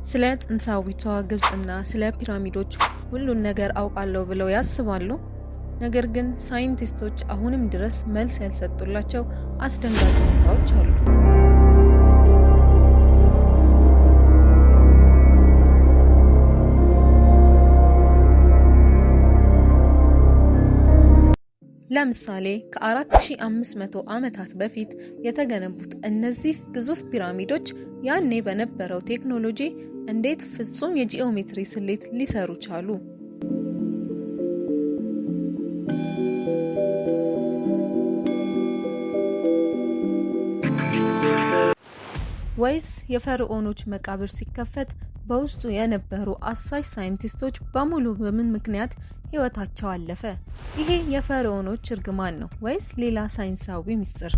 ስለ ጥንታዊቷ ግብጽና ስለ ፒራሚዶች ሁሉን ነገር አውቃለሁ ብለው ያስባሉ። ነገር ግን ሳይንቲስቶች አሁንም ድረስ መልስ ያልሰጡላቸው አስደንጋጭ ሁኔታዎች አሉ። ለምሳሌ ከ4500 ዓመታት በፊት የተገነቡት እነዚህ ግዙፍ ፒራሚዶች ያኔ በነበረው ቴክኖሎጂ እንዴት ፍጹም የጂኦሜትሪ ስሌት ሊሰሩ ቻሉ? ወይስ የፈርዖኖች መቃብር ሲከፈት በውስጡ የነበሩ አሳሽ ሳይንቲስቶች በሙሉ በምን ምክንያት ህይወታቸው አለፈ? ይሄ የፈርዖኖች እርግማን ነው ወይስ ሌላ ሳይንሳዊ ምስጢር?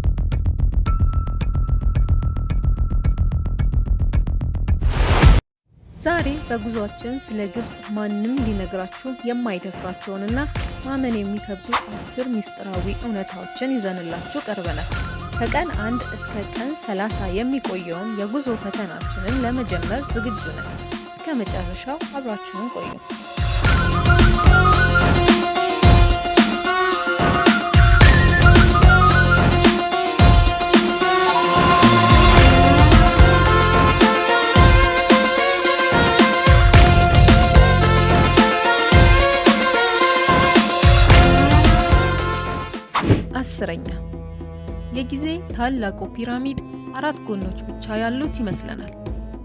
ዛሬ በጉዟችን ስለ ግብጽ ማንም ሊነግራችሁ የማይደፍራቸውንና ማመን የሚከብዱ 10 ምስጢራዊ እውነታዎችን ይዘንላችሁ ቀርበናል። ከቀን 1 እስከ ቀን 30 የሚቆየውን የጉዞ ፈተናችንን ለመጀመር ዝግጁ ነን። እስከ መጨረሻው አብራችሁን ቆዩ። አስረኛ የጊዜ ታላቁ ፒራሚድ 4 ጎኖች ብቻ ያሉት ይመስለናል።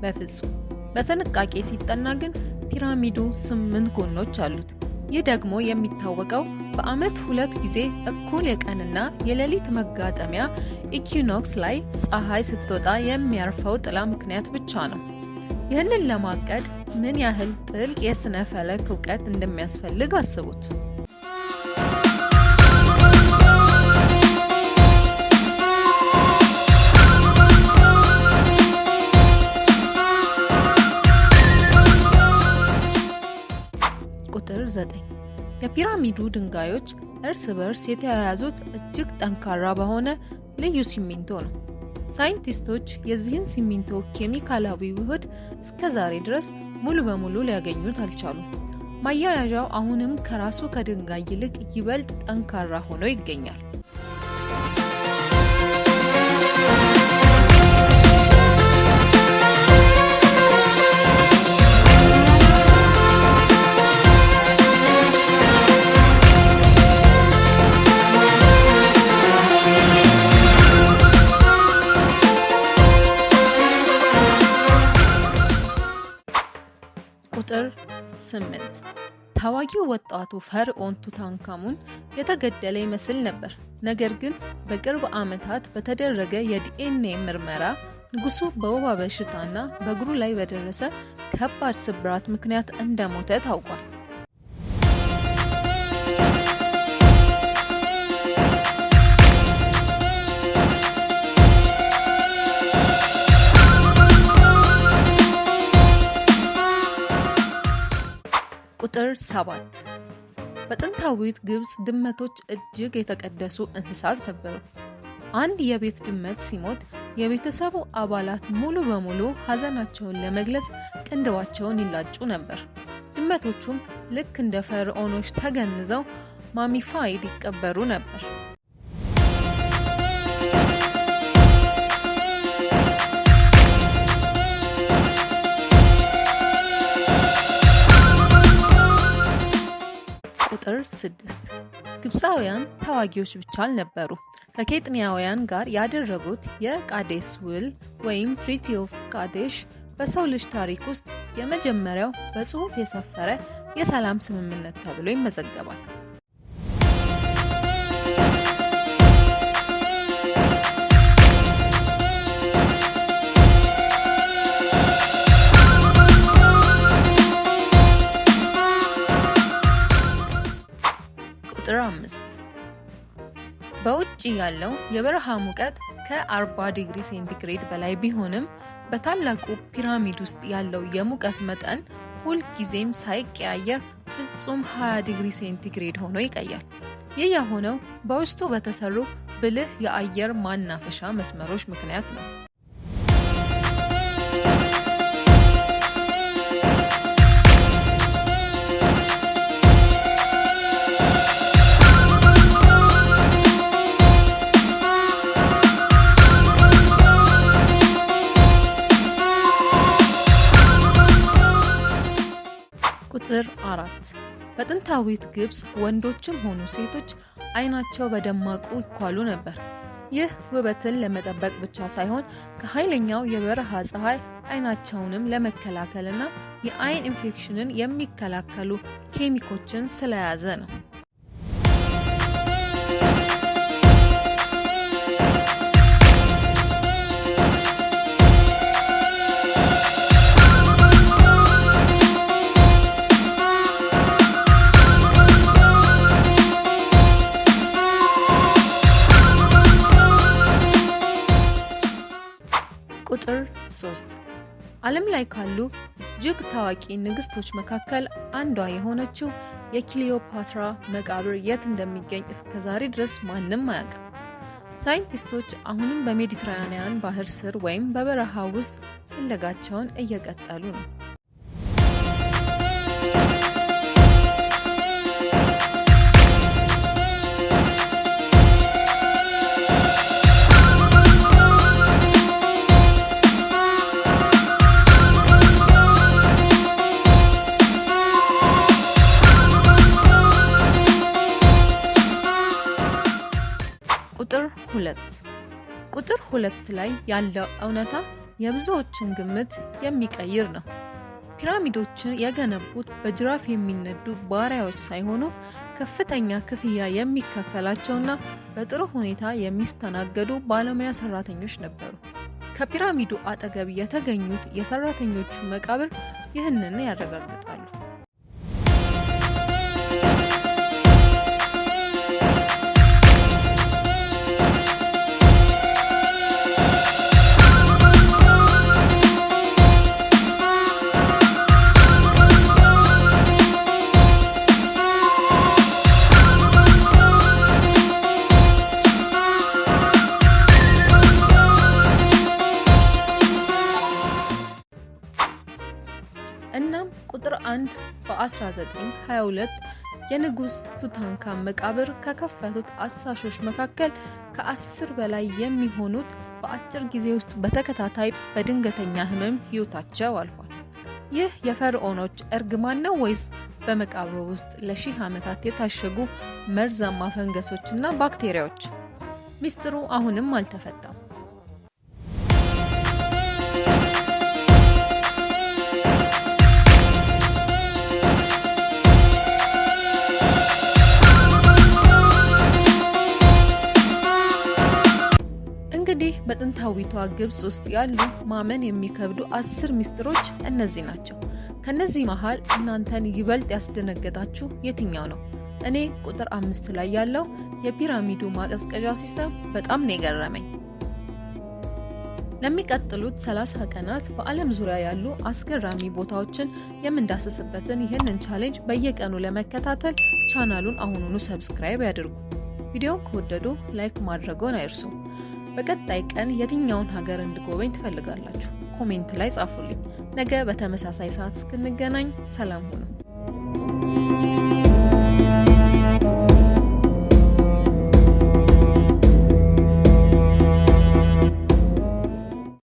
በፍጹም በጥንቃቄ ሲጠና ግን ፒራሚዱ 8 ጎኖች አሉት። ይህ ደግሞ የሚታወቀው በዓመት 2 ጊዜ እኩል የቀንና የሌሊት መጋጠሚያ ኢኩኖክስ ላይ ፀሐይ ስትወጣ የሚያርፈው ጥላ ምክንያት ብቻ ነው። ይህንን ለማቀድ ምን ያህል ጥልቅ የስነ ፈለክ እውቀት እንደሚያስፈልግ አስቡት። ቁጥር 9 የፒራሚዱ ድንጋዮች እርስ በርስ የተያያዙት እጅግ ጠንካራ በሆነ ልዩ ሲሚንቶ ነው። ሳይንቲስቶች የዚህን ሲሚንቶ ኬሚካላዊ ውህድ እስከ ዛሬ ድረስ ሙሉ በሙሉ ሊያገኙት አልቻሉም። ማያያዣው አሁንም ከራሱ ከድንጋይ ይልቅ ይበልጥ ጠንካራ ሆኖ ይገኛል። ቁጥር 8 ታዋቂው ወጣቱ ፈርዖን ቱታንካሙን የተገደለ ይመስል ነበር። ነገር ግን በቅርብ ዓመታት በተደረገ የዲኤንኤ ምርመራ ንጉሱ በወባ በሽታና በእግሩ ላይ በደረሰ ከባድ ስብራት ምክንያት እንደሞተ ታውቋል። ቁጥር 7 በጥንታዊት ግብጽ ድመቶች እጅግ የተቀደሱ እንስሳት ነበሩ። አንድ የቤት ድመት ሲሞት የቤተሰቡ አባላት ሙሉ በሙሉ ሐዘናቸውን ለመግለጽ ቅንድባቸውን ይላጩ ነበር። ድመቶቹም ልክ እንደ ፈርዖኖች ተገንዘው ማሚፋይድ ይቀበሩ ነበር። ቁጥር 6 ግብፃውያን ተዋጊዎች ብቻ አልነበሩ። ከኬጥኒያውያን ጋር ያደረጉት የቃዴስ ውል ወይም ትሪቲ ኦፍ ቃዴሽ በሰው ልጅ ታሪክ ውስጥ የመጀመሪያው በጽሑፍ የሰፈረ የሰላም ስምምነት ተብሎ ይመዘገባል። ቁጥር 5 በውጭ ያለው የበረሃ ሙቀት ከ40 ዲግሪ ሴንቲግሬድ በላይ ቢሆንም በታላቁ ፒራሚድ ውስጥ ያለው የሙቀት መጠን ሁልጊዜም ሳይቀያየር ፍጹም 20 ዲግሪ ሴንቲግሬድ ሆኖ ይቆያል። ይህ የሆነው በውስጡ በተሰሩ ብልህ የአየር ማናፈሻ መስመሮች ምክንያት ነው። ቁጥር 4 በጥንታዊት ግብጽ ወንዶችም ሆኑ ሴቶች አይናቸው በደማቁ ይኳሉ ነበር። ይህ ውበትን ለመጠበቅ ብቻ ሳይሆን ከኃይለኛው የበረሃ ፀሐይ አይናቸውንም ለመከላከልና የአይን ኢንፌክሽንን የሚከላከሉ ኬሚኮችን ስለያዘ ነው። ቁጥር 3 ዓለም ላይ ካሉ እጅግ ታዋቂ ንግስቶች መካከል አንዷ የሆነችው የክሊዮፓትራ መቃብር የት እንደሚገኝ እስከዛሬ ድረስ ማንም አያውቅም። ሳይንቲስቶች አሁንም በሜዲትራኒያን ባህር ስር ወይም በበረሃ ውስጥ ፍለጋቸውን እየቀጠሉ ነው። ቁጥር 2 ላይ ያለው እውነታ የብዙዎችን ግምት የሚቀይር ነው። ፒራሚዶችን የገነቡት በጅራፍ የሚነዱ ባሪያዎች ሳይሆኑ ከፍተኛ ክፍያ የሚከፈላቸውና በጥሩ ሁኔታ የሚስተናገዱ ባለሙያ ሰራተኞች ነበሩ። ከፒራሚዱ አጠገብ የተገኙት የሰራተኞቹ መቃብር ይህንን ያረጋግጣሉ። እናም ቁጥር 1 በ1922 የንጉስ ቱታንካም መቃብር ከከፈቱት አሳሾች መካከል ከ10 በላይ የሚሆኑት በአጭር ጊዜ ውስጥ በተከታታይ በድንገተኛ ህመም ህይወታቸው አልፏል። ይህ የፈርዖኖች እርግማን ነው ወይስ በመቃብሩ ውስጥ ለሺህ ዓመታት የታሸጉ መርዛማ ፈንገሶችና ባክቴሪያዎች? ሚስጥሩ አሁንም አልተፈታም። እንግዲህ በጥንታዊቷ ግብጽ ውስጥ ያሉ ማመን የሚከብዱ 10 ሚስጥሮች እነዚህ ናቸው። ከነዚህ መሃል እናንተን ይበልጥ ያስደነገጣችሁ የትኛው ነው? እኔ ቁጥር 5 ላይ ያለው የፒራሚዱ ማቀዝቀዣ ሲስተም በጣም ነው የገረመኝ። ለሚቀጥሉት 30 ቀናት በዓለም ዙሪያ ያሉ አስገራሚ ቦታዎችን የምንዳሰስበትን ይህንን ቻሌንጅ በየቀኑ ለመከታተል ቻናሉን አሁኑኑ ሰብስክራይብ ያድርጉ። ቪዲዮውን ከወደዱ ላይክ ማድረግዎን አይርሱ። በቀጣይ ቀን የትኛውን ሀገር እንድጎበኝ ትፈልጋላችሁ? ኮሜንት ላይ ጻፉልኝ። ነገ በተመሳሳይ ሰዓት እስክንገናኝ ሰላም ሁኑ።